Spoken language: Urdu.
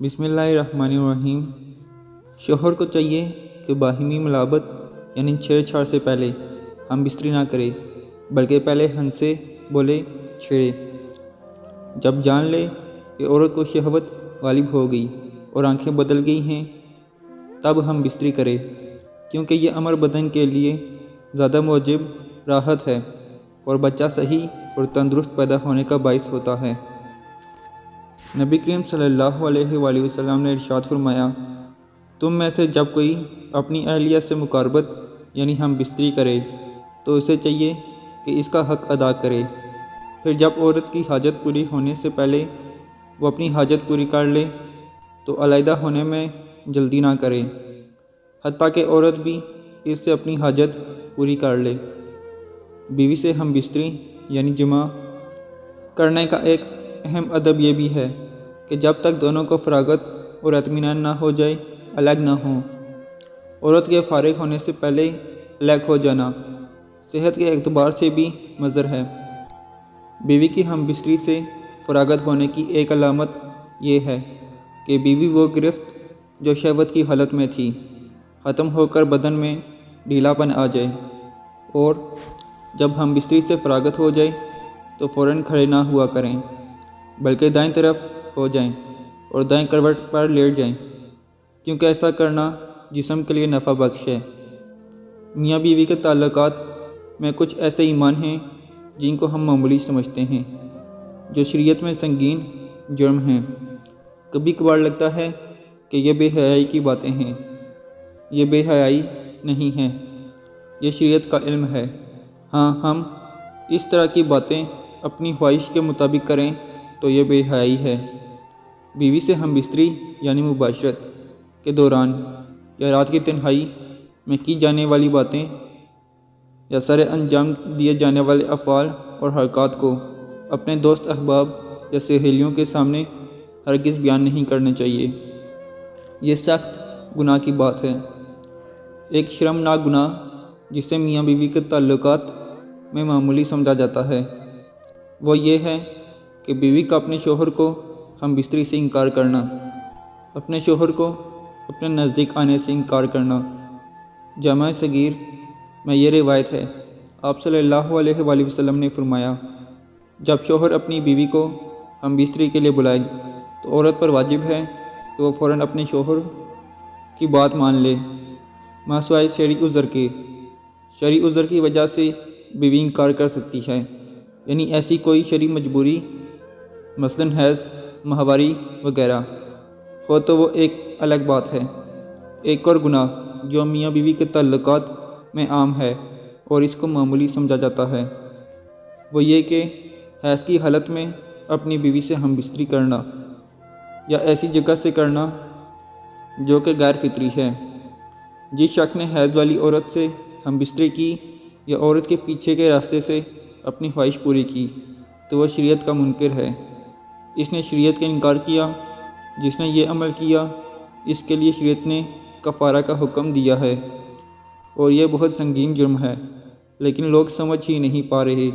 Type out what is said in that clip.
بسم اللہ الرحمن الرحیم۔ شوہر کو چاہیے کہ باہمی ملابت یعنی چھیڑ چھاڑ سے پہلے ہم بستری نہ کرے، بلکہ پہلے ہنسے، بولے، چھیڑے۔ جب جان لے کہ عورت کو شہوت غالب ہو گئی اور آنکھیں بدل گئی ہیں، تب ہم بستری کرے، کیونکہ یہ امر بدن کے لیے زیادہ موجب راحت ہے اور بچہ صحیح اور تندرست پیدا ہونے کا باعث ہوتا ہے۔ نبی کریم صلی اللہ علیہ وآلہ وسلم نے ارشاد فرمایا، تم میں سے جب کوئی اپنی اہلیہ سے مقاربت یعنی ہم بستری کرے تو اسے چاہیے کہ اس کا حق ادا کرے۔ پھر جب عورت کی حاجت پوری ہونے سے پہلے وہ اپنی حاجت پوری کر لے تو علیحدہ ہونے میں جلدی نہ کرے، حتیٰ کہ عورت بھی اس سے اپنی حاجت پوری کر لے۔ بیوی سے ہم بستری یعنی جماع کرنے کا ایک اہم ادب یہ بھی ہے کہ جب تک دونوں کو فراغت اور اطمینان نہ ہو جائے الگ نہ ہوں۔ عورت کے فارغ ہونے سے پہلے الگ ہو جانا صحت کے اعتبار سے بھی مضر ہے۔ بیوی کی ہم بستری سے فراغت ہونے کی ایک علامت یہ ہے کہ بیوی وہ گرفت جو شہوت کی حالت میں تھی ختم ہو کر بدن میں ڈھیلا پن آ جائے، اور جب ہم بستری سے فراغت ہو جائے تو فوراً کھڑے نہ ہوا کریں، بلکہ دائیں طرف ہو جائیں اور دائیں کروٹ پر لیٹ جائیں، کیونکہ ایسا کرنا جسم کے لیے نفع بخش ہے۔ میاں بیوی کے تعلقات میں کچھ ایسے ایمان ہیں جن کو ہم معمولی سمجھتے ہیں، جو شریعت میں سنگین جرم ہیں۔ کبھی کبھار لگتا ہے کہ یہ بے حیائی کی باتیں ہیں۔ یہ بے حیائی نہیں ہے، یہ شریعت کا علم ہے۔ ہاں، ہم اس طرح کی باتیں اپنی خواہش کے مطابق کریں تو یہ بے حیائی ہے۔ بیوی سے ہم بستری یعنی مباشرت کے دوران یا رات کی تنہائی میں کی جانے والی باتیں یا سر انجام دیے جانے والے افعال اور حرکات کو اپنے دوست احباب یا سہیلیوں کے سامنے ہرگز بیان نہیں کرنے چاہیے۔ یہ سخت گناہ کی بات ہے۔ ایک شرمناک گناہ جسے میاں بیوی کے تعلقات میں معمولی سمجھا جاتا ہے وہ یہ ہے کہ بیوی کا اپنے شوہر کو ہم بستری سے انکار کرنا، اپنے شوہر کو اپنے نزدیک آنے سے انکار کرنا۔ جامع صغیر میں یہ روایت ہے، آپ صلی اللہ علیہ وآلہ وسلم نے فرمایا، جب شوہر اپنی بیوی کو ہم بستری کے لیے بلائے تو عورت پر واجب ہے کہ وہ فوراً اپنے شوہر کی بات مان لے، مع سوائے شرعی عذر کے۔ شرعی عذر کی وجہ سے بیوی انکار کر سکتی ہے، یعنی ایسی کوئی شرعی مجبوری، مثلاً حیض، ماہواری وغیرہ ہو تو وہ ایک الگ بات ہے۔ ایک اور گناہ جو میاں بیوی کے تعلقات میں عام ہے اور اس کو معمولی سمجھا جاتا ہے وہ یہ کہ حیض کی حالت میں اپنی بیوی سے ہم بستری کرنا یا ایسی جگہ سے کرنا جو کہ غیر فطری ہے۔ جس شخص نے حیض والی عورت سے ہم بستری کی یا عورت کے پیچھے کے راستے سے اپنی خواہش پوری کی تو وہ شریعت کا منکر ہے۔ اس نے شریعت کا انکار کیا۔ جس نے یہ عمل کیا اس کے لیے شریعت نے کفارہ کا حکم دیا ہے، اور یہ بہت سنگین جرم ہے، لیکن لوگ سمجھ ہی نہیں پا رہے۔